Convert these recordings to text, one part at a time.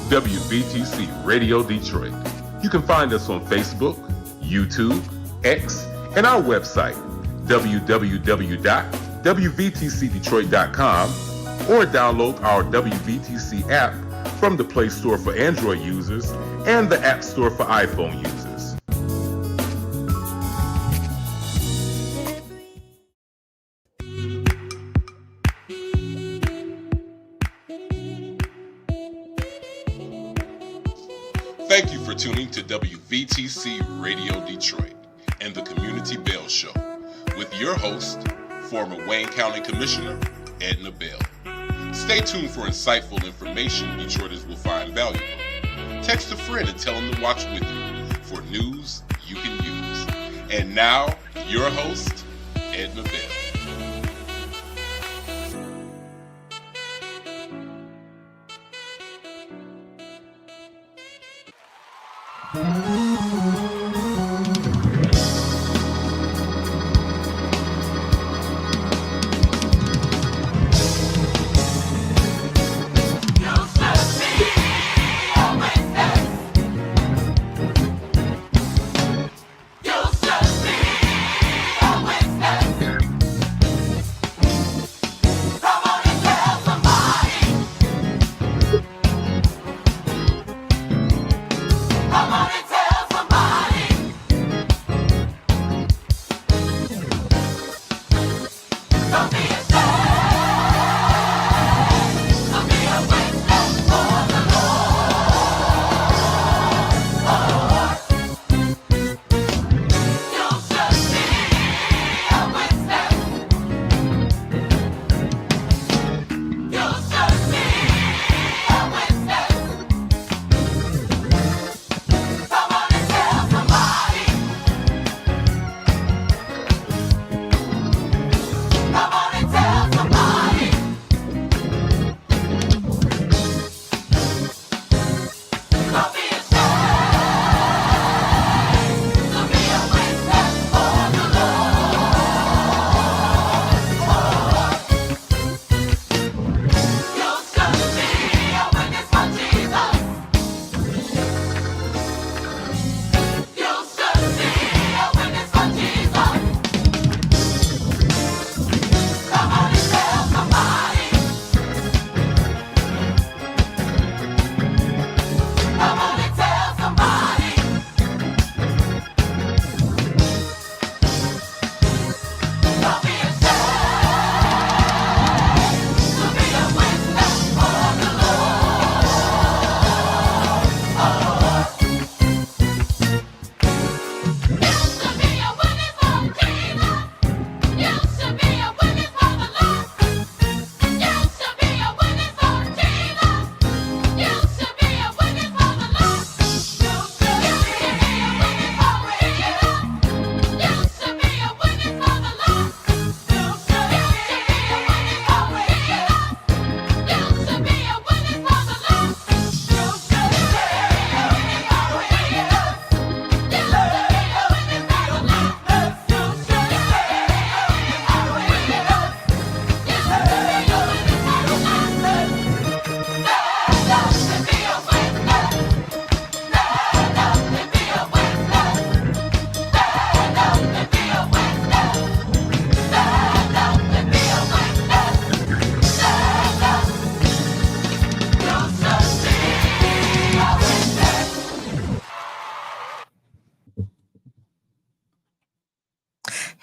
WVTC Radio Detroit. You can find us on Facebook, YouTube, X, and our website, www.wvtcdetroit.com, or download our WVTC app from the Play Store for Android users and the App Store for iPhone users. Thank you for tuning to WVTC Radio Detroit and the Community Bell Show with your host, former Wayne County Commissioner, Edna Bell. Stay tuned for insightful information Detroiters will find valuable. Text a friend and tell them to watch with you for news you can use. And now, your host, Edna Bell.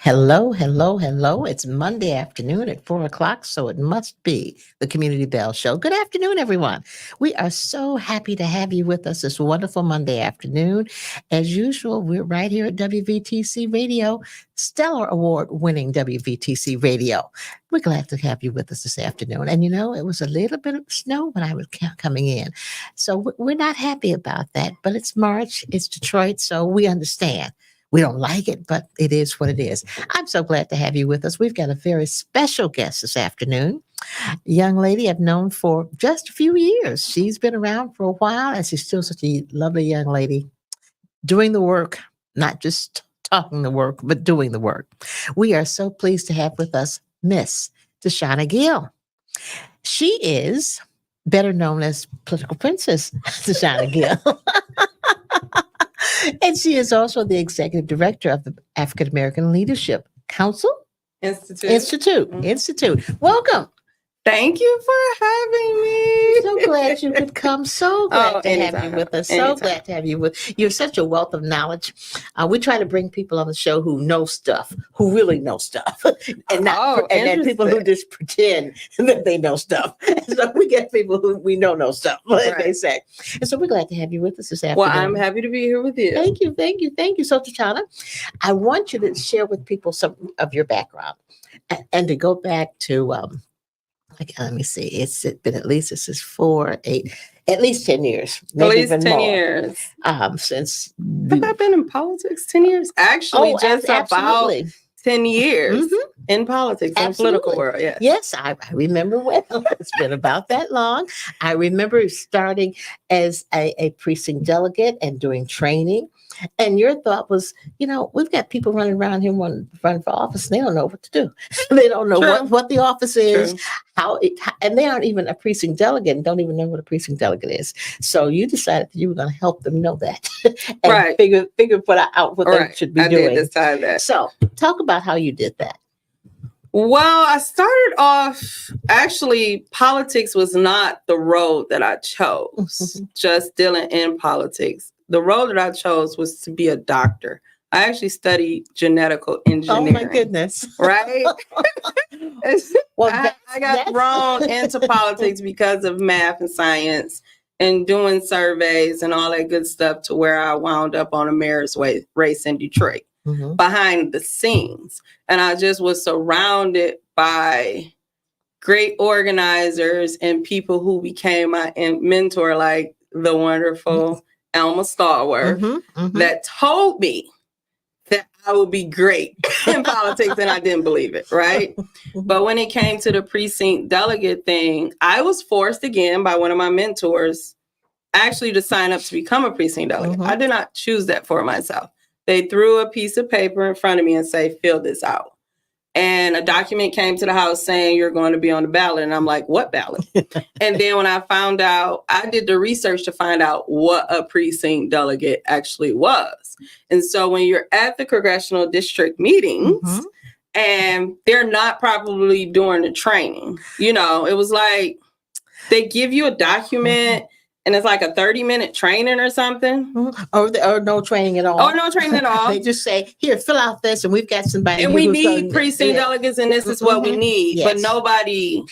Hello, hello, hello. It's Monday afternoon at 4 o'clock, so it must be the Community Bell Show. Good afternoon, everyone. We are so happy to have you with us this wonderful Monday afternoon. As usual, we're right here at WVTC Radio, Stellar Award-winning WVTC Radio. We're glad to have you with us this afternoon. And you know, it was a little bit of snow when I was coming in. So we're not happy about that, but it's March, it's Detroit, so we understand. We don't like it, but it is what it is. I'm so glad to have you with us. We've got a very special guest this afternoon. A young lady I've known for just a few years. She's been around for a while, and she's still such a lovely young lady doing the work, not just talking the work, but doing the work. We are so pleased to have with us Miss Deshauna Gill. She is better known as Political Princess Tashana Gill. And she is also the executive director of the African American Leadership Council Institute. Welcome. Thank you for having me. So glad you could come. So glad to have you with us. So Anytime. glad to have you with. You're such a wealth of knowledge. We try to bring people on the show who know stuff, who really know stuff, and not and then people who just pretend that they know stuff. So we get people who we know stuff, like they say. And so we're glad to have you with us this afternoon. Well, I'm happy to be here with you. Thank you. So, Tashana, I want you to share with people some of your background, and to go back to. Let me see. It's been at least at least 10 years. At least even 10 more, years. Since Have I been in politics 10 years? Actually, just about 10 years in politics, in the political world. Yes. Yes, I remember well. It's been about that long. I remember starting as a precinct delegate and doing training. And your thought was, we've got people running around here wanting to run for office. And they don't know what to do. They don't know what the office is, and they aren't even a precinct delegate and don't even know what a precinct delegate is. So you decided that you were going to help them know that and figure out what they should be doing. I did decide that. So talk about how you did that. Well, I started off, actually, politics was not the road that I chose, just dealing in politics. The road that I chose was to be a doctor. I actually studied genetical engineering. Oh, my goodness. Right? I got thrown into politics because of math and science and doing surveys and all that good stuff, to where I wound up on a mayor's race in Detroit behind the scenes. And I just was surrounded by great organizers and people who became my mentor, like the wonderful Elma Stallworth, that told me that I would be great in politics, and I didn't believe it, right? But when it came to the precinct delegate thing, I was forced again by one of my mentors actually to sign up to become a precinct delegate. I did not choose that for myself. They threw a piece of paper in front of me and say, fill this out. And a document came to the house saying you're going to be on the ballot. And I'm like, what ballot? And then when I found out, I did the research to find out what a precinct delegate actually was. And so when you're at the congressional district meetings and they're not probably doing the training, it was like they give you a document and it's like a 30-minute training or something. Or no training at all. Or no training at all. They just say, here, fill out this, and we've got somebody. And we need precinct delegates, and this is what we need. Yes. But nobody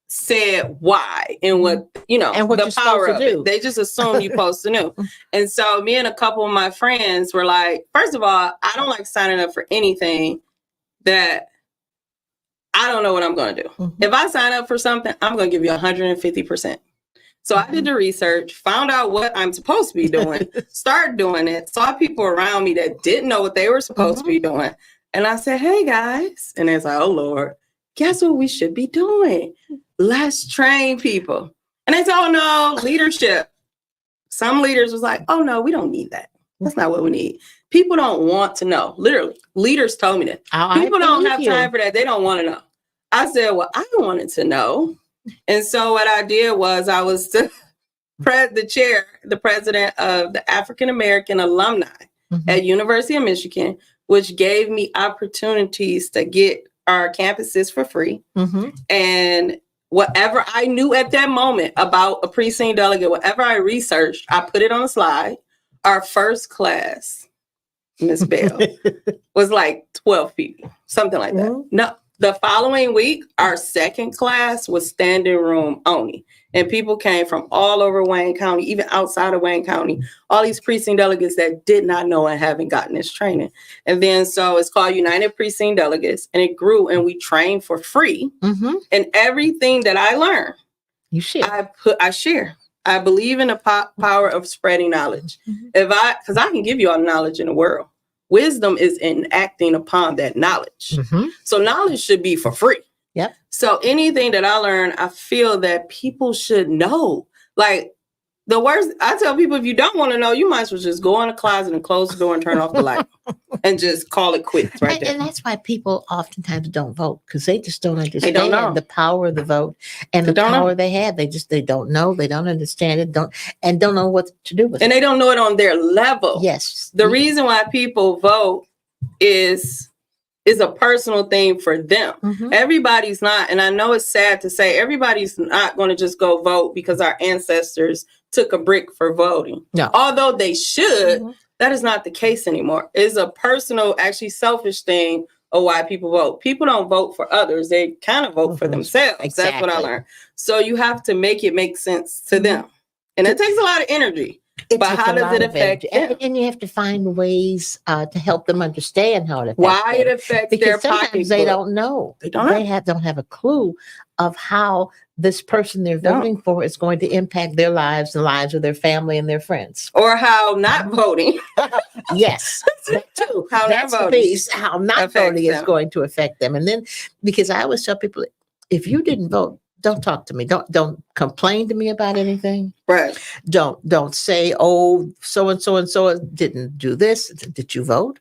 said why and what, and what the power of it. They just assume you're supposed to know. And so me and a couple of my friends were like, first of all, I don't like signing up for anything that I don't know what I'm going to do. If I sign up for something, I'm going to give you 150%. So I did the research, found out what I'm supposed to be doing, started doing it, saw people around me that didn't know what they were supposed to be doing. And I said, hey, guys. And it's like, oh, Lord, guess what we should be doing? Let's train people. And they said, oh, no, leadership. Some leaders was like, oh, no, we don't need that. That's not what we need. People don't want to know. Literally, leaders told me that. People don't have time for that. They don't want to know. I said, well, I wanted to know. And so what I did was I was the president of the African American alumni at University of Michigan, which gave me opportunities to get our campuses for free. And whatever I knew at that moment about a precinct delegate, whatever I researched, I put it on a slide. Our first class, Miss Bell, was like 12 people, something like that. No. The following week, our second class was standing room only. And people came from all over Wayne County, even outside of Wayne County, all these precinct delegates that did not know and haven't gotten this training. And then so it's called United Precinct Delegates, and it grew, and we trained for free. And everything that I learned, I share. I believe in the power of spreading knowledge. Because I can give you all the knowledge in the world. Wisdom is in acting upon that knowledge. So knowledge should be for free. So anything that I learn, I feel that people should know. Like, The worst, I tell people, if you don't want to know, you might as well just go in the closet and close the door and turn off the light and just call it quits right there. And that's why people oftentimes don't vote, because they just don't understand know. the power of the vote and the power they have. They don't know. They don't understand it. Don't know what to do with it. And they don't know it on their level. Yes. The reason why people vote is a personal thing for them. Mm-hmm. Everybody's not, and I know it's sad to say, everybody's not going to just go vote because our ancestors took a brick for voting. No. Although they should, that is not the case anymore. It's a personal, actually selfish thing of why people vote. People don't vote for others. They kind of vote for themselves. Exactly. That's what I learned. So you have to make it make sense to them. And it takes a lot of energy. But how does it affect them? And you have to find ways to help them understand how it affects why them. it affects because their sometimes pocketbook. they don't know. They don't know. Don't have a clue of how this person they're voting for is going to impact their lives, the lives of their family and their friends. Or how not voting. Yes, that too. How That's not the voting piece. How not voting is going to affect them. And then, because I always tell people, if you didn't vote, don't talk to me. Don't complain to me about anything. Right. Don't say, oh, so and so didn't do this. Did you vote?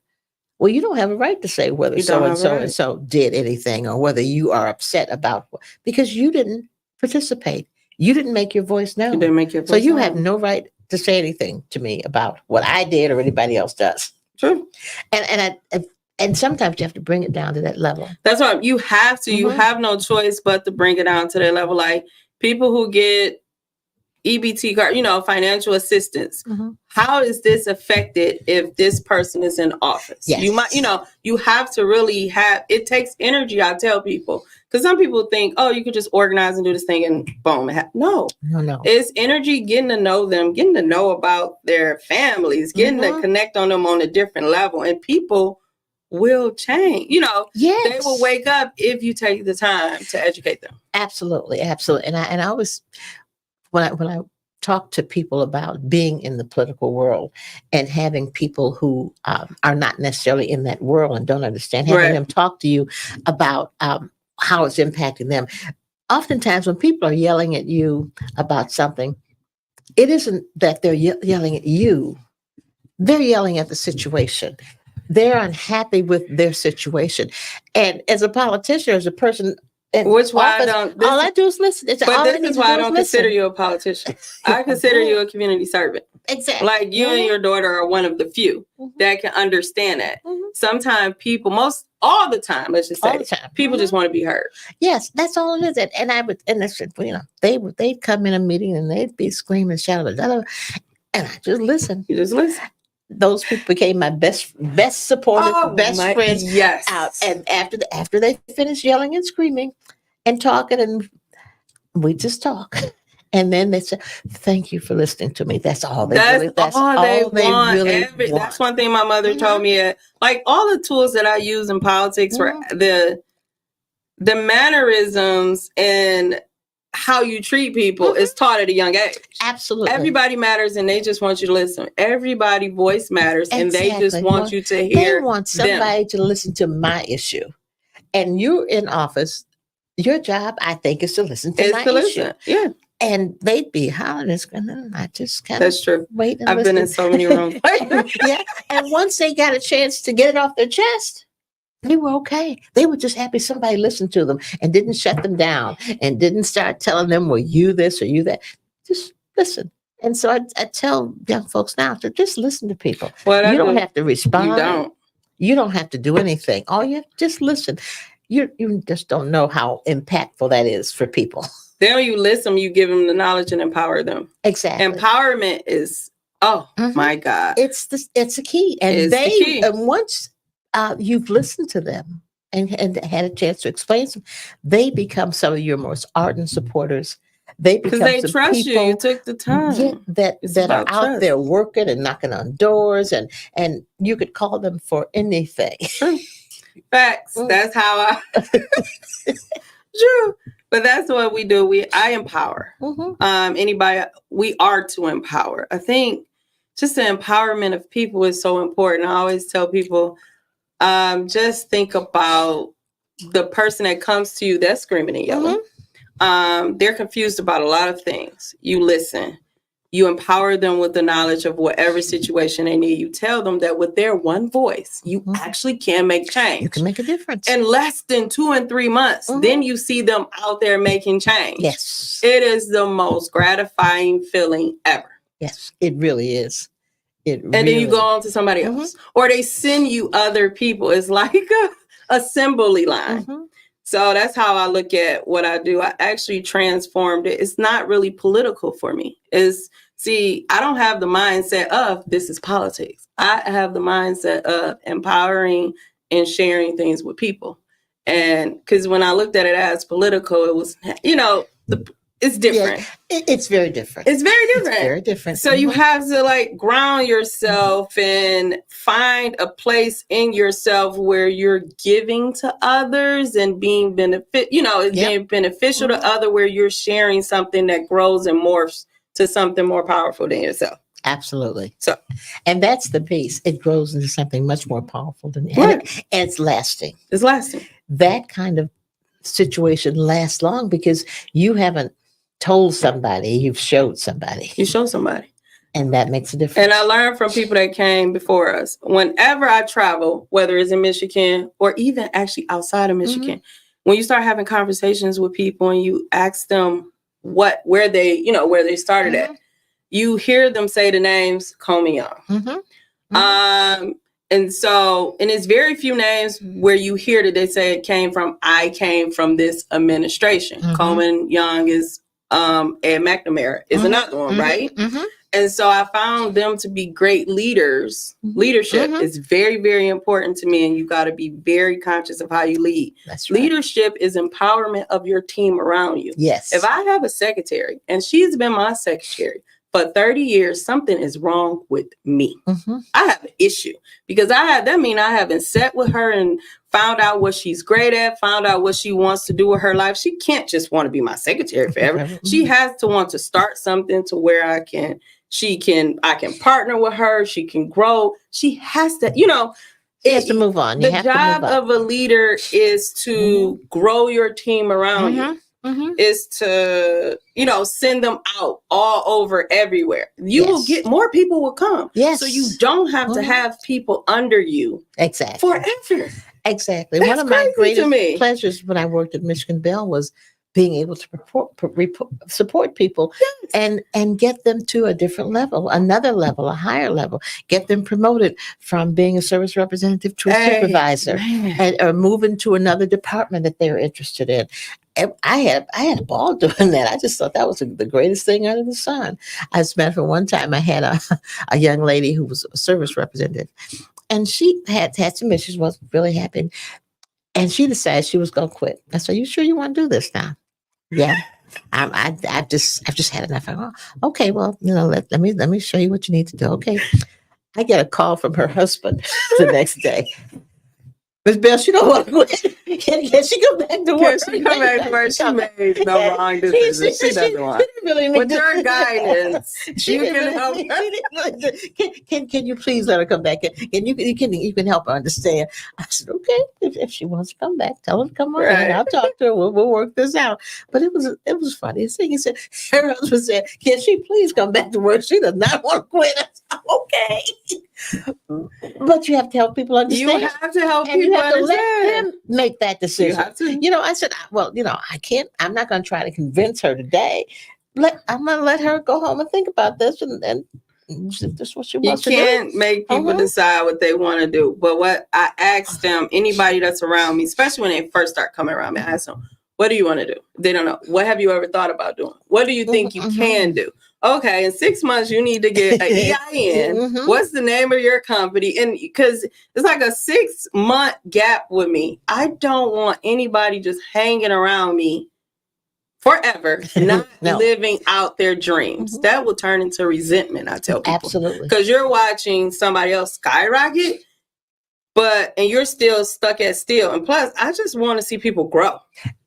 Well, you don't have a right to say whether so and so did anything or whether you are upset about, because you didn't participate. You didn't make your voice known. You didn't make your voice so you known. have no right to say anything to me about what I did or anybody else does. True. And sometimes you have to bring it down to that level. That's why you have to. You have no choice but to bring it down to that level. Like people who get EBT card, financial assistance. How is this affected if this person is in office? Yes. You might, you have to really it takes energy. I tell people, because some people think, oh, you could just organize and do this thing and boom. No. It's energy, getting to know them, getting to know about their families, getting to connect on them on a different level. And people will change. Yes. They will wake up if you take the time to educate them. Absolutely. And I always, when I talk to people about being in the political world and having people who are not necessarily in that world and don't understand, having them talk to you about how it's impacting them. Oftentimes when people are yelling at you about something, it isn't that they're yelling at you. They're yelling at the situation. They're unhappy with their situation. And as a politician, as a person, which why office, all I do is listen. This is why I don't consider you a politician. I consider you a community servant. Exactly. Like you and your daughter are one of the few that can understand that. Sometimes people, all the time, let's just say, people just want to be heard. Yes, that's all it is. They'd come in a meeting and they'd be screaming, shouting, and I just listen. You just listen. Those people became my best supporters, best friends. Yes. And after they finished yelling and screaming and talking, and we just talk. And then they say, "Thank you for listening to me." That's all they really. That's all they want. That's one thing my mother told me. Like all the tools that I use in politics, for the mannerisms and how you treat people is taught at a young age. Absolutely. Everybody matters and they just want you to listen. Everybody voice matters and they just want you to hear. They want somebody to listen to my issue. And you're in office. Your job, I think, is to listen to my issue. Yeah. And they'd be hollering and screaming. I just kind That's true. Wait and I've listen. been in so many rooms. Yeah. And once they got a chance to get it off their chest, they were okay. They were just happy somebody listened to them and didn't shut them down and didn't start telling them, well, you this or you that. Just listen. And so I tell young folks now to just listen to people. You don't have to respond. You don't have to do anything. All you have to just listen. You just don't know how impactful that is for people. Then when you listen, you give them the knowledge and empower them. Exactly. Empowerment is, my God. It's a key. And and once you've listened to them and had a chance to explain some, they become some of your most ardent supporters. They become because they trust people, you. You took the time. That are out there working and knocking on doors, and you could call them for anything. Facts. That's how true. But that's what we do. I empower. Anybody. We are to empower. I think just the empowerment of people is so important. I always tell people, just think about the person that comes to you that's screaming and yelling. They're confused about a lot of things. You listen. You empower them with the knowledge of whatever situation they need. You tell them that with their one voice, you actually can make change. You can make a difference. In less than 2 and 3 months, then you see them out there making change. Yes. It is the most gratifying feeling ever. Yes, it really is. And then you go on to somebody else. Or they send you other people. It's like a assembly line. So that's how I look at what I do. I actually transformed it. It's not really political for me. I don't have the mindset of this is politics. I have the mindset of empowering and sharing things with people. And because when I looked at it as political, it was, it's different. Yeah, it's very different. It's very different. It's very different. So you have to like ground yourself and find a place in yourself where you're giving to others and being being beneficial to other, where you're sharing something that grows and morphs to something more powerful than yourself. Absolutely. So, and that's the piece. It grows into something much more powerful than and it's lasting. It's lasting. That kind of situation lasts long because you haven't told somebody, you've showed somebody. You show somebody. And that makes a difference. And I learned from people that came before us. Whenever I travel, whether it's in Michigan or even actually outside of Michigan, when you start having conversations with people and you ask them where they started at, you hear them say the names Comey Young. And it's very few names where you hear that they say I came from this administration. Coleman Young is Ed McNamara is another one, right? And so I found them to be great leaders. Leadership is very, very important to me, and you got to be very conscious of how you lead. That's right. Leadership is empowerment of your team around you. Yes. If I have a secretary and she's been my secretary for 30 years, something is wrong with me. I have an issue because that means I haven't sat with her and found out what she's great at, found out what she wants to do with her life. She can't just want to be my secretary forever. She has to want to start something to where I can partner with her. She can grow. She has to, She has to move on. The job of a leader is to grow your team around you. Is to, send them out all over everywhere. You will get more people will come. Yes. So you don't have to have people under you. Exactly. Forever. Exactly. That's one of my crazy greatest pleasures when I worked at Michigan Bell was being able to support people and get them to a different level, another level, a higher level, get them promoted from being a service representative to a supervisor or moving to another department that they're interested in. I had a ball doing that. I just thought that was the greatest thing under the sun. As a matter of fact, one time I had a young lady who was a service representative, and she had some issues, wasn't really happy, and she decided she was going to quit. I said, "You sure you want to do this now?" Yeah. I've just had enough. I go, okay, well, let me show you what you need to do. Okay. I get a call from her husband the next day. Miss Bell, she don't want to quit. Can she go back to work? Can she come back to work? She made no wrong decision. She doesn't want. With your guidance, you can help her. Can you please let her come back? And you can help her understand. I said, okay, if she wants to come back, tell her to come on. Right. I'll talk to her. We'll work this out. But it was funny. He said, her husband said, can she please come back to work? She does not want to quit. I said, okay. But you have to help people understand. You have to help people. You have to let them make that decision. You have to. I said, well, I can't. I'm not going to try to convince her today. I'm going to let her go home and think about this, and this is what she wants to do. You can't make people decide what they want to do. But what I asked them, anybody that's around me, especially when they first start coming around me, I ask them, what do you want to do? They don't know. What have you ever thought about doing? What do you think you can do? Okay, in 6 months, you need to get an EIN. What's the name of your company? And because it's like a 6-month gap with me. I don't want anybody just hanging around me forever, not living out their dreams. That will turn into resentment, I tell people. Absolutely. Because you're watching somebody else skyrocket, and you're still stuck at still. And plus, I just want to see people grow.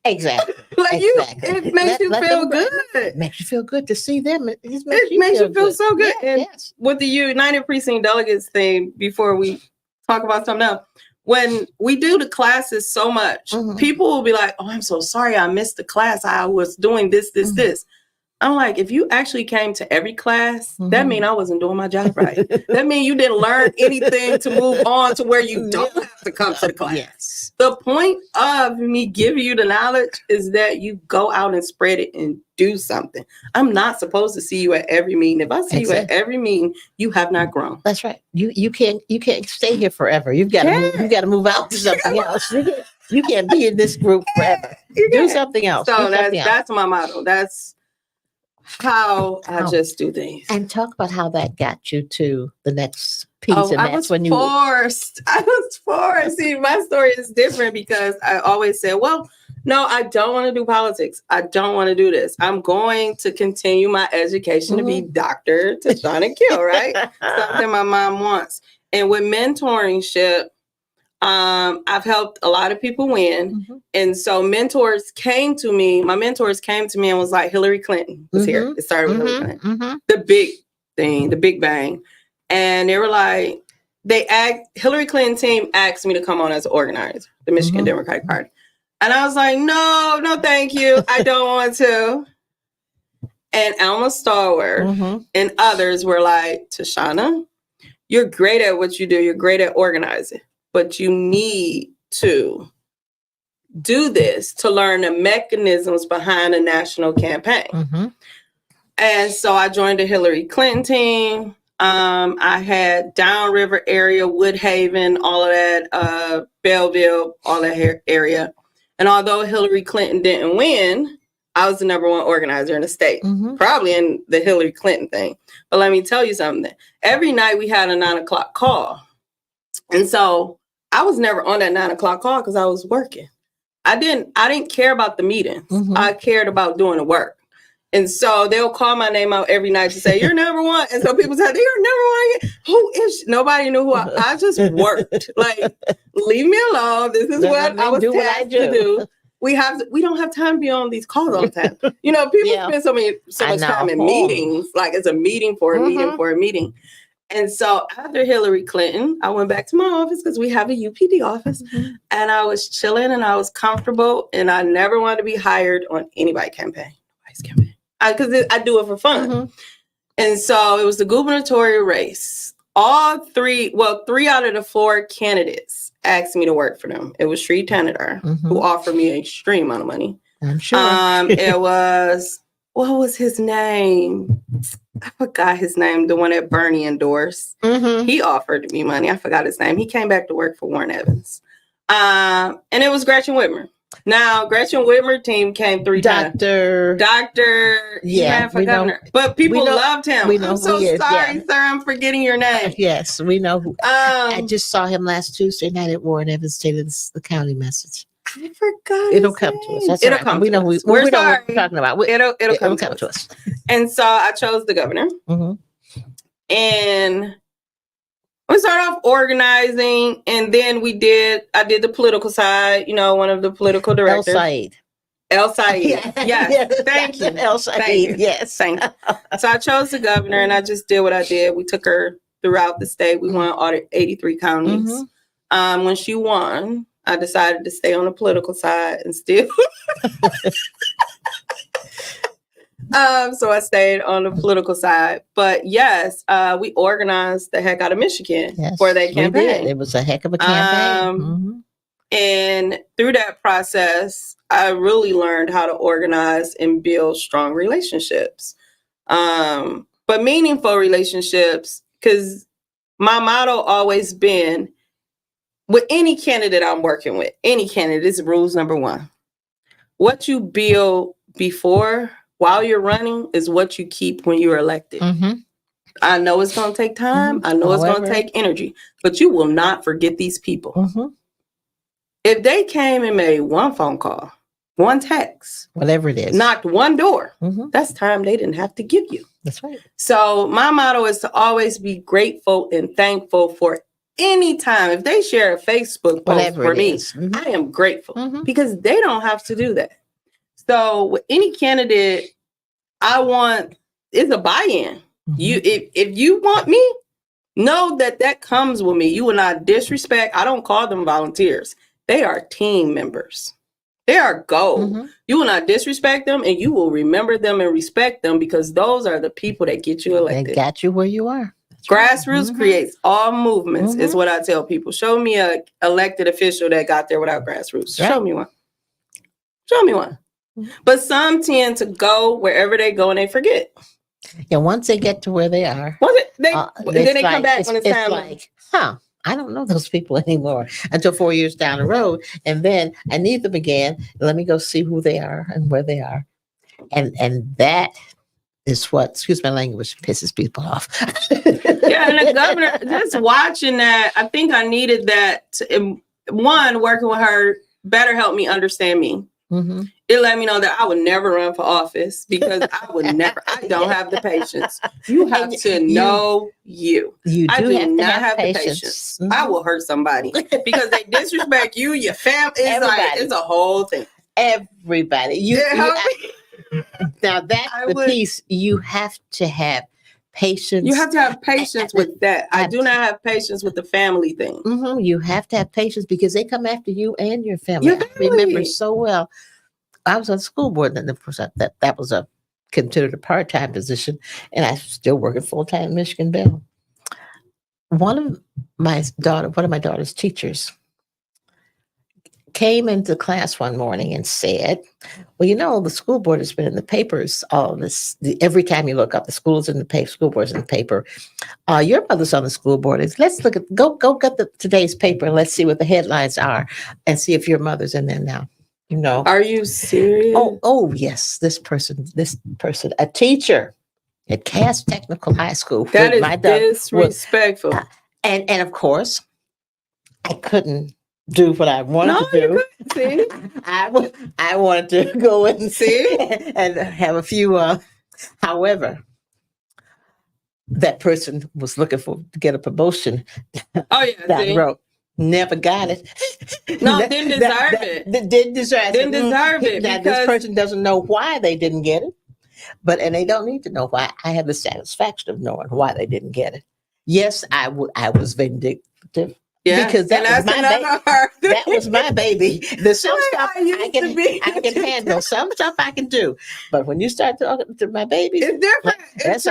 Exactly. It makes you feel good. It makes you feel good to see them. It makes you feel so good. Yeah, and with the United Precinct Delegates thing, before we talk about something else, when we do the classes so much, people will be like, oh, I'm so sorry I missed the class. I was doing this. I'm like, if you actually came to every class, that means I wasn't doing my job right. That means you didn't learn anything to move on to where you don't have to come to the class. Yes. The point of me giving you the knowledge is that you go out and spread it and do something. I'm not supposed to see you at every meeting. If I see you at every meeting, you have not grown. That's right. You can't stay here forever. You've got to move out to something else. You can't be in this group forever. Do something else. So that's my motto. That's how I just do things. And talk about how that got you to the next piece. And I was forced. See, my story is different because I always said, well, no, I don't want to do politics. I don't want to do this. I'm going to continue my education to be Dr. Tashana Kill, right? Something my mom wants. And with mentorship, I've helped a lot of people win. And so mentors came to me. My mentors came to me and was like, Hillary Clinton was here. It started with Hillary Clinton. The big thing, the big bang. And they were like, Hillary Clinton team asked me to come on as an organizer, the Michigan Democratic Party. And I was like, no, thank you. I don't want to. And Alma Stallworth and others were like, Tashana, you're great at what you do. You're great at organizing. But you need to do this to learn the mechanisms behind a national campaign. And so I joined the Hillary Clinton team. I had Downriver area, Woodhaven, all of that, Belleville, all that area. And although Hillary Clinton didn't win, I was the #1 organizer in the state, probably in the Hillary Clinton thing. But let me tell you something. Every night we had a 9:00 call. And so I was never on that 9:00 call because I was working. I didn't care about the meetings. I cared about doing the work. And so they'll call my name out every night to say, you're #1. And so people say, you're #1. Who is she? Nobody knew who I just worked. Like, leave me alone. This is what I was tasked to do. We don't have time to be on these calls all the time. People spend so much time in meetings, like it's a meeting for a meeting for a meeting. And so after Hillary Clinton, I went back to my office because we have a UPD office, and I was chilling and I was comfortable, and I never wanted to be hired on anybody's campaign. Because I do it for fun. And so it was the gubernatorial race. Three out of the 4 candidates asked me to work for them. It was Sri Tanadar, who offered me an extreme amount of money. I'm sure. It was, what was his name? I forgot his name, the one that Bernie endorsed. He offered me money. I forgot his name. He came back to work for Warren Evans. And it was Gretchen Whitmer. Now, Gretchen Whitmer team came 3 times. Doctor, for governor. But people loved him. I'm so sorry, sir. I'm forgetting your name. Yes, we know who. I just saw him last Tuesday night at Warren Evans State of the County message. I forgot. It'll come to us. That's it'll come. We know what we're talking about. It'll come to us. And so I chose the governor. And we started off organizing, and then I did the political side, one of the political directors. El Said. Yes. Thank you. El Said. Yes. Thank you. So I chose the governor, and I just did what I did. We took her throughout the state. We won all 83 counties. When she won, I decided to stay on the political side and still. So I stayed on the political side. But yes, we organized the heck out of Michigan for that campaign. It was a heck of a campaign. And through that process, I really learned how to organize and build strong relationships. But meaningful relationships, because my motto always been, with any candidate I'm working with, any candidate, this is rules #1. What you build while you're running is what you keep when you're elected. I know it's going to take time. I know it's going to take energy, but you will not forget these people. If they came and made one phone call, one text, whatever it is, knocked one door, that's time they didn't have to give you. That's right. So my motto is to always be grateful and thankful for any time. If they share a Facebook post for me, I am grateful because they don't have to do that. So with any candidate, I want is a buy-in. If you want me, know that comes with me. You will not disrespect. I don't call them volunteers. They are team members. They are gold. Mhm. You will not disrespect them, and you will remember them and respect them, because those are the people that get you They elected. got you where you are. That's right. Grassroots Mhm. creates all movements, is Mhm. what I tell people. Show me a elected official that got there without grassroots. That's right. Show me one. Show me one. Mhm. But some tend to go wherever they go and they forget. And once they get to where they are, Then they come back when it's time. like, I don't know those people anymore until 4 years down the road. And then I need them again. Let me go see who they are and where they are. And that is what, excuse my language, pisses people off. Yeah, and the governor, just watching that, I think I needed that. One, working with her better help me understand me. Mm-hmm. It let me know that I would never run for office, because I don't have the patience. You have to know you. You do I do have to not have have the patience. patience. Mhm. I will hurt somebody because they disrespect you, your family. It's a whole thing. Everybody. Now that's piece you have to have patience. You have to have patience with that. I do not have patience with the family thing. Mm-hmm. You have to have patience because they come after you and your family. I remember so well. I was on the school board, and that was considered a part-time position, and I was still working full-time in Michigan Bell. One of my daughter's teachers came into class one morning and said, well, the school board has been in the papers all this. Every time you look up, the school's in the paper, school board's in the paper. Your mother's on the school board. Let's look at, go get today's paper and let's see what the headlines are and see if your mother's in there now. Are you serious? Oh yes. This person, a teacher at Cass Technical High School. That is disrespectful. And of course, I couldn't do what I wanted to do. See? I wanted to go and see and have a few. However, that person was looking to get a promotion. Oh yeah, down the road. Never got it. No, didn't deserve it. Didn't deserve it. Now, this person doesn't know why they didn't get it, and they don't need to know why. I have the satisfaction of knowing why they didn't get it. Yes, I was vindictive. Yeah, because that was my baby. There's some stuff I can handle. Some stuff I can do. But when you start talking to my baby, it's different. It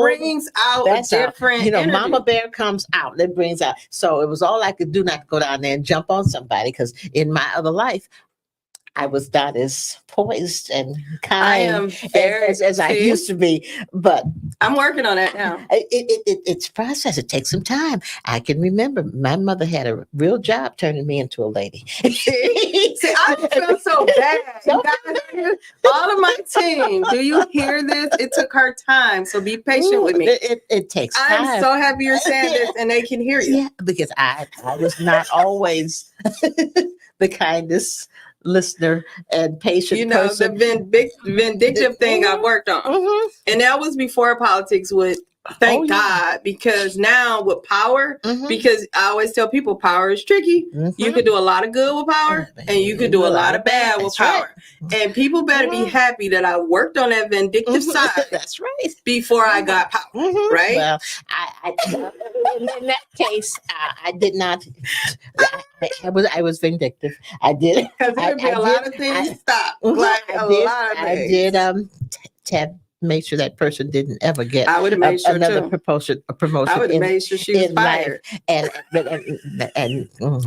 brings out a different energy. Mama bear comes out. It brings out. So it was all I could do not to go down there and jump on somebody, because in my other life, I was not as poised and kind as I used to be, but I'm working on that now. It's a process. It takes some time. I can remember my mother had a real job turning me into a lady. See, I feel so bad. All of my team, do you hear this? It took her time, so be patient with me. It takes time. I'm so happy you're saying this, and they can hear you. Yeah, because I was not always the kindest listener and patient person. The vindictive thing I worked on. Mm-hmm. And that was before politics would, thank God, because now with power, because I always tell people power is tricky. You could do a lot of good with power, and you could do a lot of bad with power. Right. And people better be happy that I worked on that vindictive side. That's right. Before I got power, right? Well, I in that case, I did not. I was vindictive. I did, because there would be a lot of things stopped. Like a lot of things. I did make sure that person didn't ever get I would have made sure another too. promotion. I would have made sure she was fired. Well,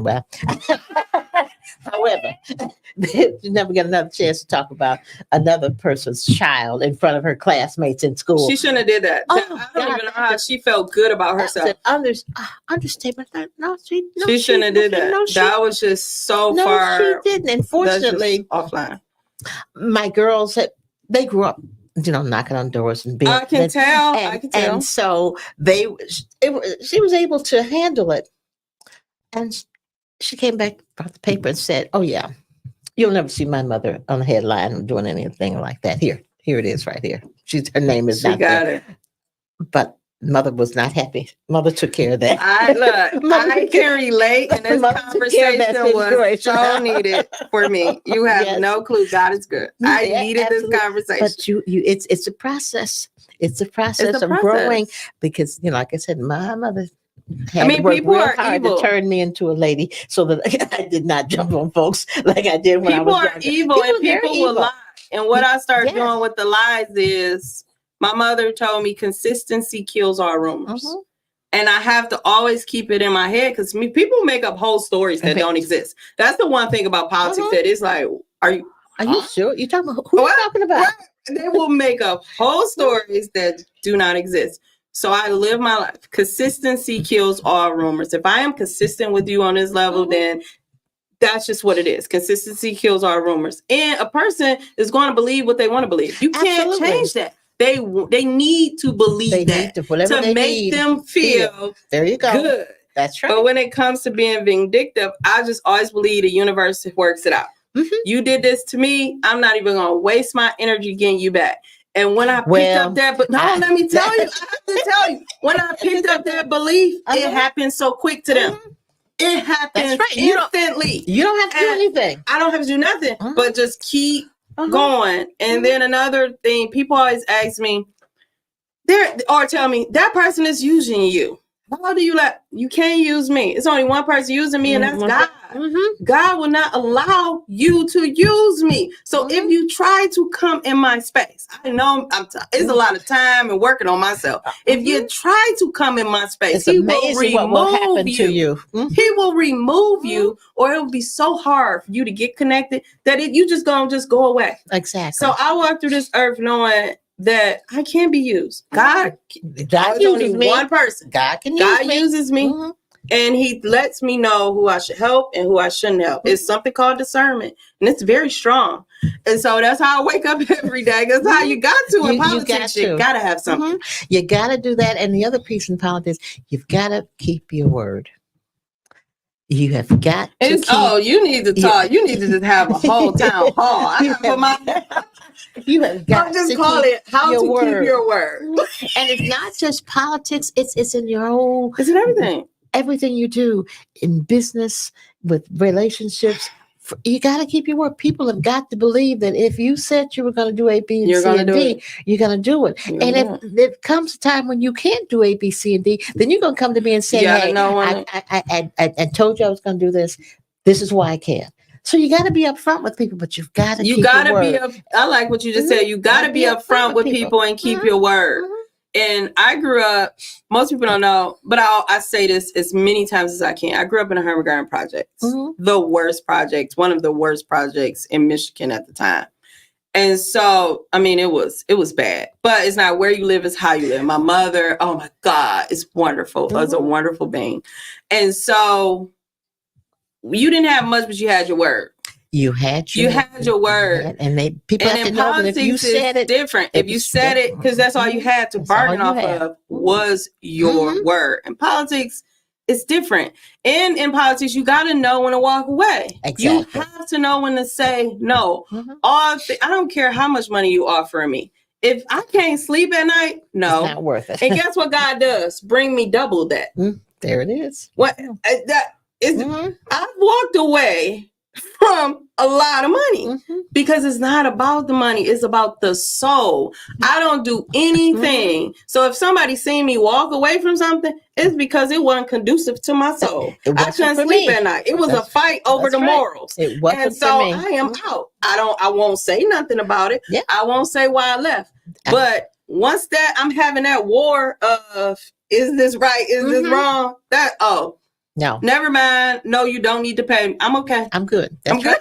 however, you never get another chance to talk about another person's child in front of her classmates in school. She shouldn't have did that. I don't even know how she felt good about herself. Understatement. No, she shouldn't have did that. No, that was just so far. No, she didn't. And fortunately, offline. My girls, they grew up, knocking on doors and being. I can tell. And so she was able to handle it. And she came back, brought the paper, and said, "Oh yeah, you'll never see my mother on the headline doing anything like that. Here it is, right here. Her name is not there." She got it. But mother was not happy. Mother took care of that. I can relate, and this conversation was so needed for me. You have no clue. God is good. I needed this conversation. But it's a process. It's a process of growing, because like I said, my mother Had I mean, to work people real are hard evil. to turn me into a lady so that I did not jump on folks like I did when I People was are younger. evil, and are very people will evil. lie. And what I started Yes. doing with the lies is, my mother told me consistency kills all rumors. Mhm. And I have to always keep it in my head, because people make up whole stories that don't exist. That's the one thing about politics that is like, are you sure? You talking about who you talking about? Right. They will make up whole stories that do not exist. So I live my life. Consistency kills all rumors. If I am consistent with you on this level, then that's just what it is. Consistency kills all rumors. And a person is going to believe what they want to believe. You can't change that. They need to believe to make them feel there you go. Good. That's right. But when it comes to being vindictive, I just always believe the universe works it out. Mm-hmm. You did this to me. I'm not even going to waste my energy getting you back. And when I picked up that, but let me tell you, I have to tell you, when I picked up that belief, it happened so quick to them. It happens instantly. You don't have to do anything. I don't have to do nothing, but just keep going. And then another thing, people always ask me, or tell me, that person is using you. How do you you can't use me? It's only one person using me, and that's God. God will not allow you to use me. So if you try to come in my space, I know it's a lot of time and working on myself. If you try to come in my space, he will remove you. He will remove you, or it will be so hard for you to get connected that you just gonna go away. Exactly. So I walk through this earth knowing that I can be used. God uses only one person. God uses me. And he lets me know who I should help and who I shouldn't help. It's something called discernment, and it's very strong. And so that's how I wake up every day. That's how you got to in politics. You got to have something. You got to do that. And the other piece in politics, you've got to keep your word. You have got to you need to talk. You need to just have a whole town hall. You have got I'll just to call it how to word. Keep your word. And it's not just politics, it's in your whole, it's in everything. Everything you do in business, with relationships. You got to keep your word. People have got to believe that if you said you were going to do A, B, and C, and D, you're going to do it. And if there comes a time when you can't do A, B, C, and D, then you're going to come to me and say, hey, I told you I was going to do this. This is why I can't. So you got to be upfront with people, but you've got to keep your word. I like what you just said. You got to be upfront with people and keep your word. And I grew up, most people don't know, but I say this as many times as I can. I grew up in a Herman Garden project, the worst project, one of the worst projects in Michigan at the time. And so, I mean, it was bad, but it's not where you live, it's how you live. My mother, oh my God, it's wonderful. It's a wonderful being. And so you didn't have much, but you had your word. You had your word, and people have to know that if you said it, different. If you said it, because that's all you had to bargain off of was your word. In politics, it's different. And in politics, you got to know when to walk away. Exactly. You have to know when to say no. I don't care how much money you offer me. If I can't sleep at night, no, it's not worth it. And guess what God does? Bring me double that. There it is. What that is? I've walked away from a lot of money because it's not about the money, it's about the soul. I don't do anything. So if somebody seen me walk away from something, it's because it wasn't conducive to my soul. I couldn't sleep at night. It was a fight over the morals. It wasn't and so for me. I am out. I won't say nothing about it. I won't say why I left. But once that I'm having that war of, is this right? Is this wrong? No, never mind. No, you don't need to pay. I'm okay. I'm good. I'm good.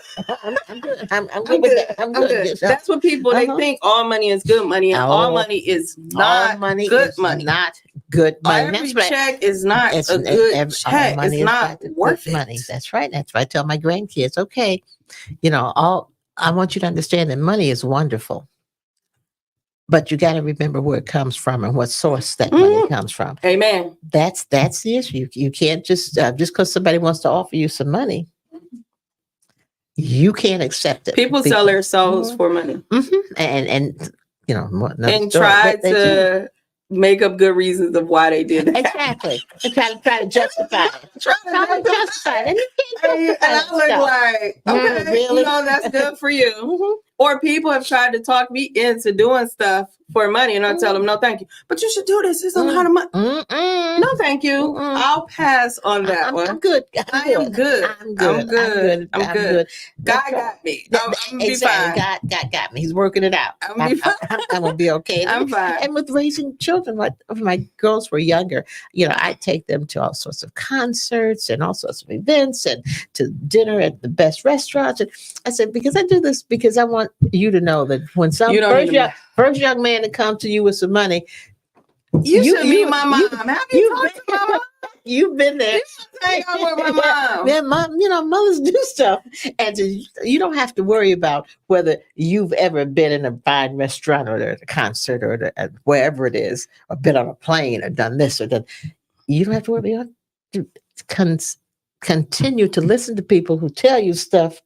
I'm good. I'm good with that. I'm good. That's what people they think all money is good money, and all money is not good money. Not good money. Every check is not a good check. It's not worth it. Money. That's right. That's why I tell my grandkids, okay, I want you to understand that money is wonderful. But you got to remember where it comes from and what source that money comes from. Amen. That's the issue. You can't just because somebody wants to offer you some money, you can't accept it. People sell their souls for money, and try to make up good reasons of why they did it. Exactly. And try to justify it. Try to justify it. And you can't justify I look like, okay, really? that's good for you. Or people have tried to talk me into doing stuff for money, and I tell them, no, thank you. But you should do this. It's a lot of money. No, thank you. I'll pass on that one. I'm good. I am good. I'm good. I'm good. God got me. I'm gonna be fine. God got me. He's working it out. I'm gonna be fine. I'm gonna be okay. I'm fine. And with raising children, when my girls were younger, I take them to all sorts of concerts and all sorts of events and to dinner at the best restaurants. And I said, because I do this because I want you to know that when some first young man to come to you with some money, you should meet my mom. Have you talked to my mom? You've been there. You should hang out with my mom. Man, mom, mothers do stuff. And you don't have to worry about whether you've ever been in a fine restaurant or at a concert or wherever it is, or been on a plane or done this or that. You don't have to worry. You have to continue to listen to people who tell you stuff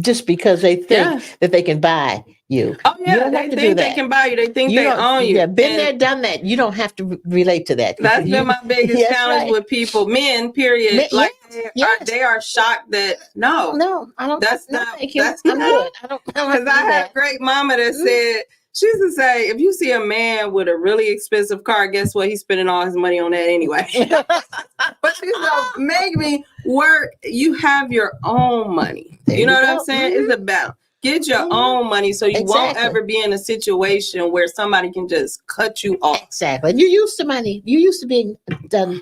just because they think that they can buy you. Oh yeah, they think they can buy you. They think they own you. Yeah, been there, done that. You don't have to relate to that. That's been my biggest challenge with people, men. Period. They are shocked that no, I don't. That's no, not. thank you. That's I'm not. good. I don't. Because I had a great mama that said. She used to say, if you see a man with a really expensive car, guess what? He's spending all his money on that anyway. But she's like, make me work. You have your own money. You know what I'm saying? It's about get your own money so you won't ever be in a situation where somebody can just cut you off. Exactly. And you're used to money. You're used to being done,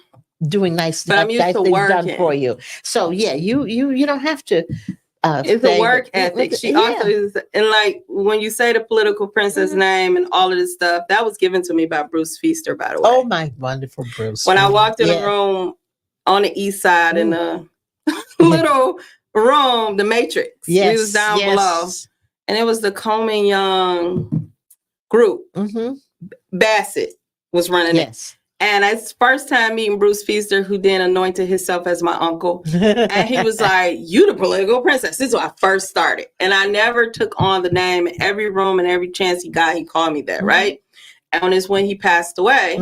doing nice stuff, I'm used to things working. done for you. So yeah, you don't have to. It's a work ethic. She also is, and like when you say the political princess name and all of this stuff, that was given to me by Bruce Feaster, by the way. Oh my wonderful Bruce! When I walked in the room on the east side in the little room, the Matrix, we was down below, and it was the Coleman Young group. Bassett was running it. And it's first time meeting Bruce Feaster, who then anointed himself as my uncle. And he was like, you the political princess. This is when I first started. And I never took on the name. In every room and every chance he got, he called me that, right? And it's when he passed away,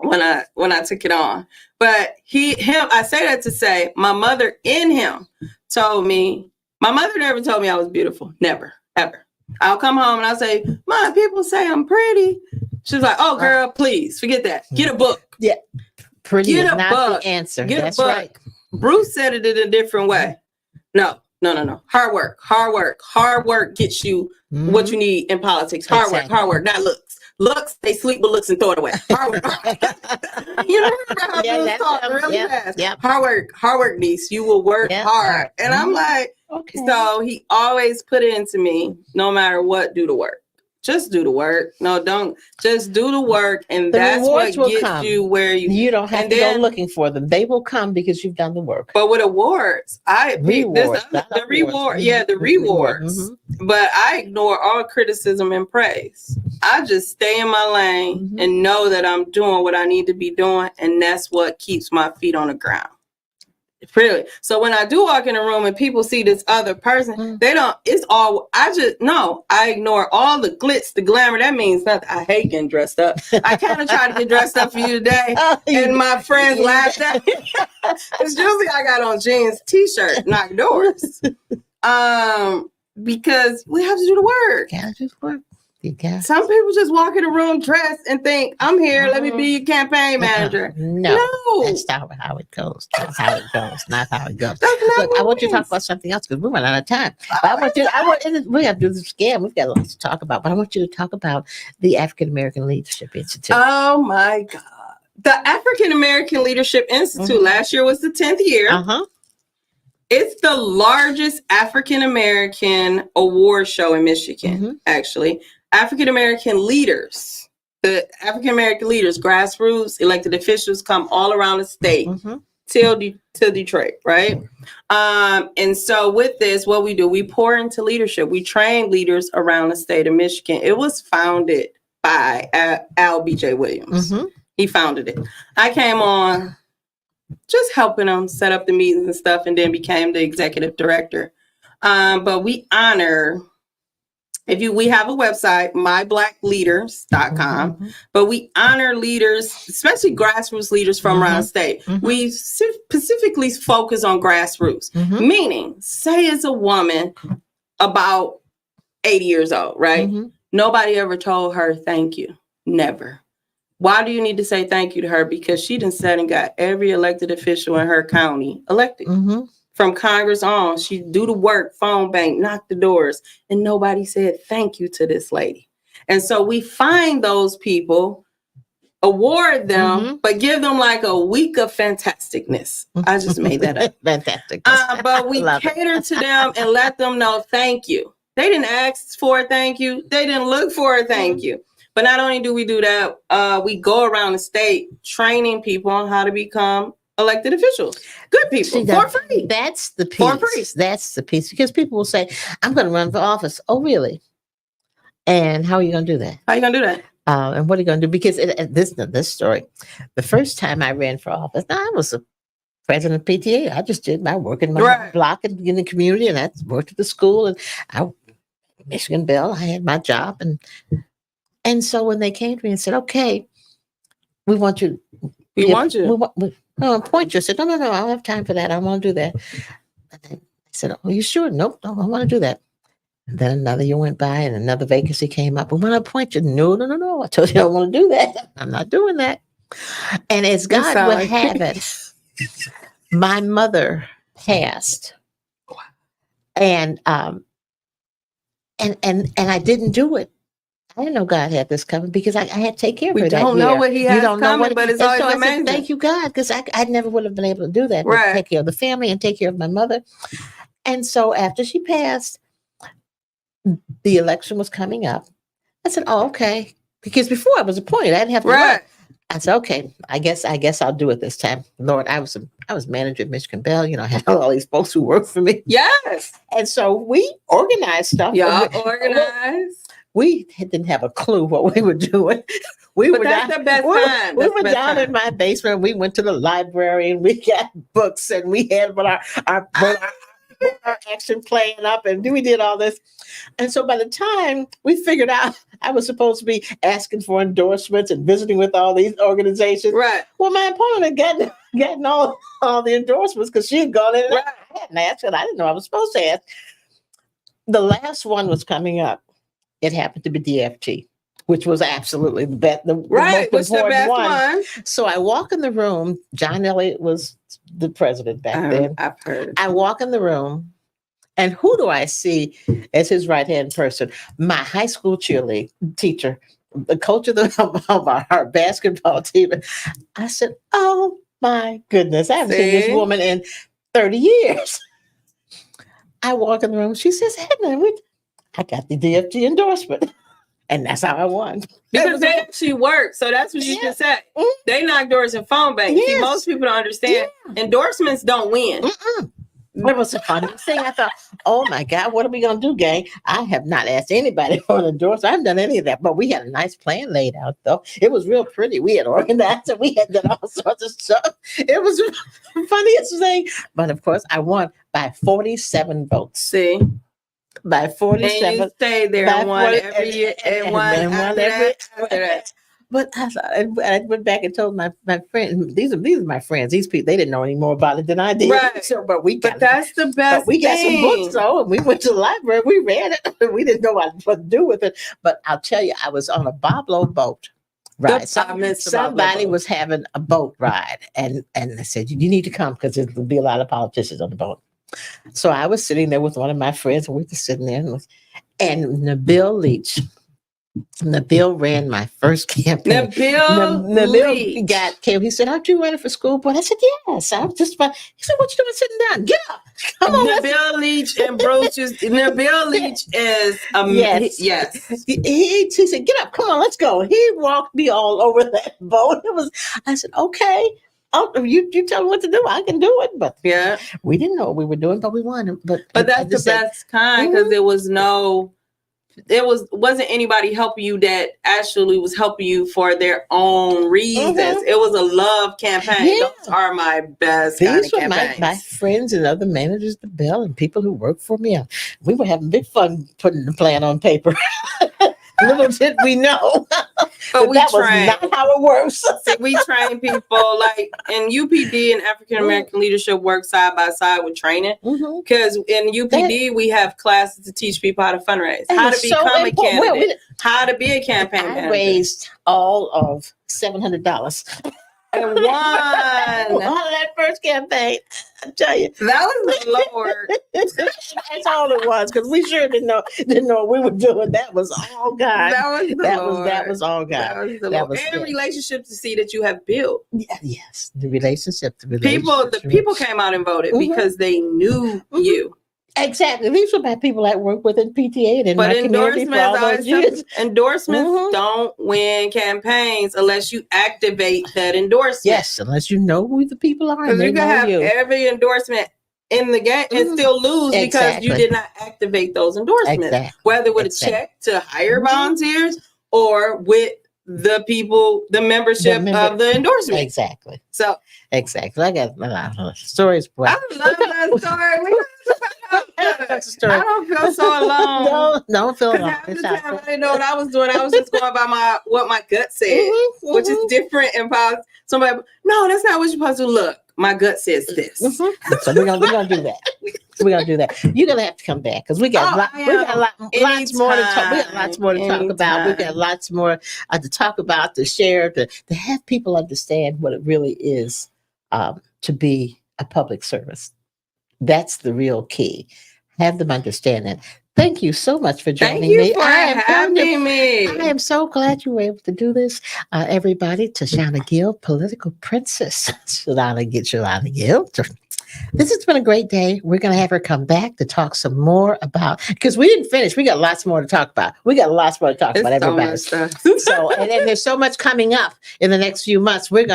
when I took it on. But I say that to say, my mother in him told me, my mother never told me I was beautiful. Never, ever. I'll come home and I'll say, Mom, people say I'm pretty. She's like, oh, girl, please forget that. Get a book. Yeah. Pretty Get is a not book. the answer. Get That's a book. right. Bruce said it in a different way. No. Hard work gets you what you need in politics. Hard work, not looks. Looks, they sleep with looks and throw it away. Hard work. You remember how Bruce talked really fast. Yep. Hard work, niece. You will work hard. And I'm like, so he always put it into me, no matter what, do the work. Just do the work. No, don't. Just do the work, and that's what gets you where you don't have to go looking for them. They will come because you've done the work. But with awards, the rewards. But I ignore all criticism and praise. I just stay in my lane and know that I'm doing what I need to be doing, and that's what keeps my feet on the ground. Really. So when I do walk in a room and people see this other person, they don't, I ignore all the glitz, the glamour. That means nothing. I hate getting dressed up. I kind of tried to get dressed up for you today. And my friends laughed at me. It's usually I got on jeans, t-shirt, knock doors. Because we have to do the work. Gotta do the work. Some people just walk in the room dressed and think, I'm here, let me be your campaign manager. No. That's not how it goes. That's how it goes, not how it goes. Look, I want you to talk about something else because we're running out of time. But we have to do this again. We've got lots to talk about, but I want you to talk about the African American Leadership Institute. Oh my God. The African American Leadership Institute last year was the 10th year. It's the largest African American award show in Michigan, actually. African American leaders, grassroots, elected officials come all around the state till Detroit, right? And so with this, what we do, we pour into leadership. We train leaders around the state of Michigan. It was founded by Al B.J. Williams. He founded it. I came on just helping him set up the meetings and stuff, and then became the executive director. But we honor... we have a website, myblackleaders.com, but we honor leaders, especially grassroots leaders from around the state. We specifically focus on grassroots, meaning say as a woman about 80 years old, right? Mm-hmm. Nobody ever told her thank you. Never. Why do you need to say thank you to her? Because she done said and got every elected official in her county elected. Mm-hmm. From Congress on, she do the work, phone bank, knock the doors, and nobody said thank you to this lady. And so we find those people, award them, Mm-hmm. but give them like a week of fantasticness. I just made that up. Fantastic. But we cater to them and let them know thank you. They didn't ask for a thank you. They didn't look for a thank you. But not only do we do that, we go around the state training people on how to become elected officials. Good people. For free. That's the piece. For free. That's the piece. Because people will say, I'm going to run for office. Oh, really? And how are you going to do that? How are you going to do that? And what are you going to do? Because this story, the first time I ran for office, now I was a president of PTA. I just did my work in my block and in the community, and I worked at the school, and Michigan Bell. I had my job, and so when they came to me and said, "Okay, we want you, we want appoint you," I said, "No, I don't have time for that. I don't want to do that." And then I said, "Are you sure?" Nope, no, I want to do that. And then another year went by and another vacancy came up. We want to appoint you. No. I told you I don't want to do that. I'm not doing that. And as God would have it, my mother passed. And I didn't do it. I didn't know God had this coming because I had to take care of her that year. We don't know what he has coming, but it's always amazing. I said, thank you, God, because I never would have been able to do that. Right. Take care of the family and take care of my mother. And so after she passed, the election was coming up. I said, "Oh, okay." Because before I was appointed, I didn't have to run. I said, "Okay, I guess I'll do it this time." Lord, I was manager at Michigan Bell. I had all these folks who worked for me. Yes. And so we organized stuff. Y'all organized. We didn't have a clue what we were doing. That's the best time. We were down in my basement. We went to the library and we got books and we had our action plan up and we did all this. And so by the time we figured out I was supposed to be asking for endorsements and visiting with all these organizations. Right. Well, my opponent had gotten all the endorsements because she had gone in and I hadn't asked and I didn't know I was supposed to ask. The last one was coming up. It happened to be DFT, which was absolutely the best, the most important one. So I walk in the room. John Elliott was the president back then. I've heard. I walk in the room, and who do I see as his right-hand person? My high school cheerleader teacher, the coach of our basketball team. I said, "Oh my goodness, I haven't seen this woman in 30 years." I walk in the room. She says, "Edna, I got the DFT endorsement." And that's how I won. Because they actually work. So that's what you just said. Mm-hmm. They knock doors and phone banks. Yes. See, most people don't understand. Yeah. Endorsements don't win. Mm-mm. It was a funny thing. I thought, oh my God, what are we going to do, gang? I have not asked anybody for an endorsement. I haven't done any of that. But we had a nice plan laid out, though. It was real pretty. We had organized it. We had done all sorts of stuff. It was the funniest thing. But of course, I won by 47 votes. See? By 47. And you stayed there and won every year. And won every But I went back and told my friend, these are my friends. These people, they didn't know any more about it than I did. Right. So, but that's the best. We got some books, though, and we went to the library. We read it. We didn't know what to do with it. But I'll tell you, I was on a boblo boat. Right. Somebody was having a boat ride, and they said, you need to come because there'll be a lot of politicians on the boat. So I was sitting there with one of my friends, and we were sitting there, and Nabil Leach. Nabil ran my first campaign. Nabil came. He said, "Aren't you running for school board?" I said, "Yes." I was just fine. He said, "What you doing sitting down? Get up." Come on. Nabil Leach and Brooches. Nabil Leach is yes. He said, "Get up. Come on, let's go." He walked me all over that boat. I said, "Okay. Oh, you tell me what to do. I can do it." But yeah, we didn't know what we were doing, but we won. But that's the best kind because there was wasn't anybody helping you that actually was helping you for their own reasons. Mm-hmm. It was a love campaign. Yeah. Those are my best kind of campaigns. These were my friends and other managers at the Bell and people who worked for me. We were having big fun putting the plan on paper. Little did we know. But we that train. was not how it works. See, we train people like in UPD and African American leadership work side by side with training. Because in UPD, we have classes to teach people how to fundraise, how to become a candidate, how to be a campaign manager. I raised all of $700. And won on that first campaign. I tell you, that was the Lord. That's all it was, because we sure didn't know what we were doing. That was all God. That was all God. That was the Lord. And relationship to see that you have built. Yeah, yes, the relationship. The people came out and voted because they knew you. Exactly. These were my people I work with in PTA and in my community for all those years. Endorsements don't win campaigns unless you activate that endorsement. Yes, unless you know who the people are. Because you can have every endorsement in the game and still lose because you did not activate those endorsements. Whether with a check to hire volunteers or with the people, the membership of the endorsement. Exactly. So exactly. I got a lot of stories. I love that story. That's a story. I don't feel so alone. No, don't feel alone. Half the time I didn't know what I was doing. I was just going by what my gut said, which is different. And somebody, no, that's not what you're supposed to look. My gut says this. So we're gonna do that. We're gonna do that. You're gonna have to come back because we got lots more to talk. We got lots more to talk about. We got lots more to talk about, to share, to have people understand what it really is to be a public service. That's the real key. Have them understand that. Thank you so much for joining me. Having me. I am so glad you were able to do this. Everybody, Tashana Gill, political princess. Shalana Gill. This has been a great day. We're going to have her come back to talk some more about, because we didn't finish. We got lots more to talk about. Everybody. So, and then there's so much coming up in the next few months. You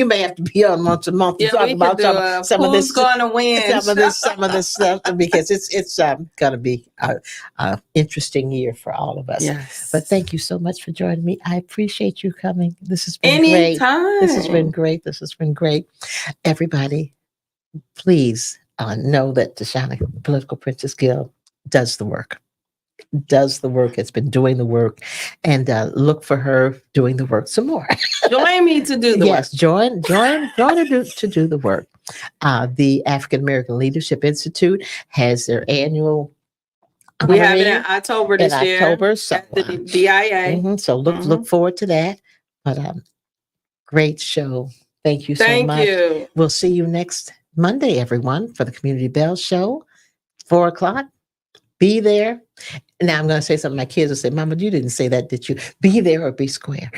may have to be on once a month to talk about some of this. Who's going to win? Some of this stuff, because it's going to be an interesting year for all of us. Yes. But thank you so much for joining me. I appreciate you coming. This has been Anytime. This has been great. Everybody, please know that Tashana, Political Princess Gill, does the work. Has been doing the work, and look for her doing the work some more. Join me to do the work. Yes, join her to do the work. The African American Leadership Institute has their annual. We have it in October this year. So, at the DIA. So look forward to that. But great show. Thank you so much. Thank you. We'll see you next Monday, everyone, for the Community Bell Show, 4:00. Be there. Now I'm going to say something. My kids will say, "Mama, you didn't say that, did you? Be there or be square."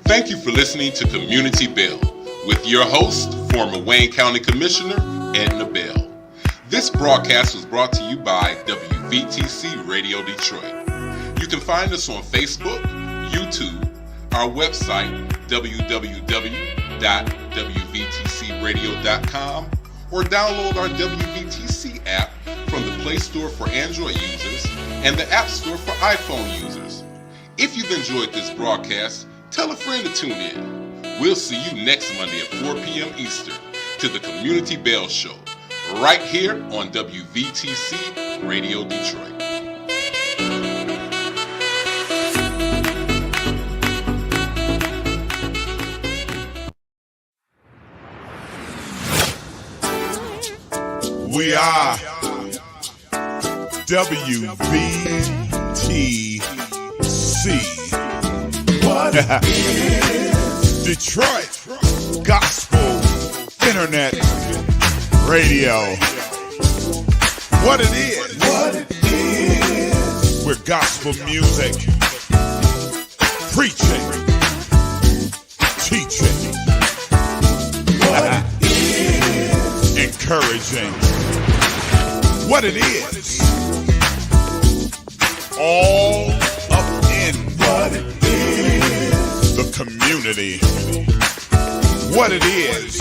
Thank you for listening to Community Bell with your host, former Wayne County Commissioner Edna Bell. This broadcast was brought to you by WVTC Radio Detroit. You can find us on Facebook, YouTube, our website, www.wvtcradio.com, or download our WVTC app from the Play Store for Android users and the App Store for iPhone users. If you've enjoyed this broadcast, tell a friend to tune in. We'll see you next Monday at 4 p.m. Eastern to the Community Bell Show, right here on WVTC Radio Detroit. We are WVTC. What is Detroit Gospel Internet Radio? What it is? We're gospel music, preaching, teaching, encouraging. What it is? All up in what it is. The community. What it is?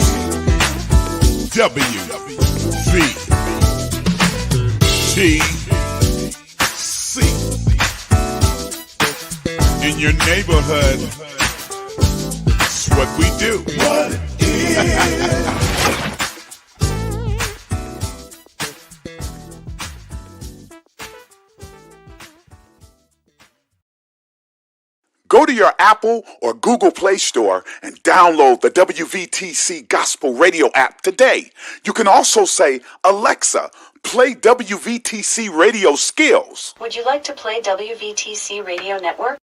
WVTC. In your neighborhood, it's what we do. What it is. your Apple or Google Play Store and download the WVTC Gospel Radio app today. You can also say, Alexa, play WVTC Radio Skills. Would you like to play WVTC Radio Network?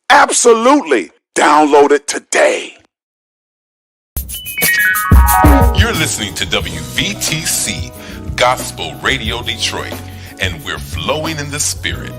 Absolutely. Download it today. You're listening to WVTC Gospel Radio Detroit, and we're flowing in the Spirit.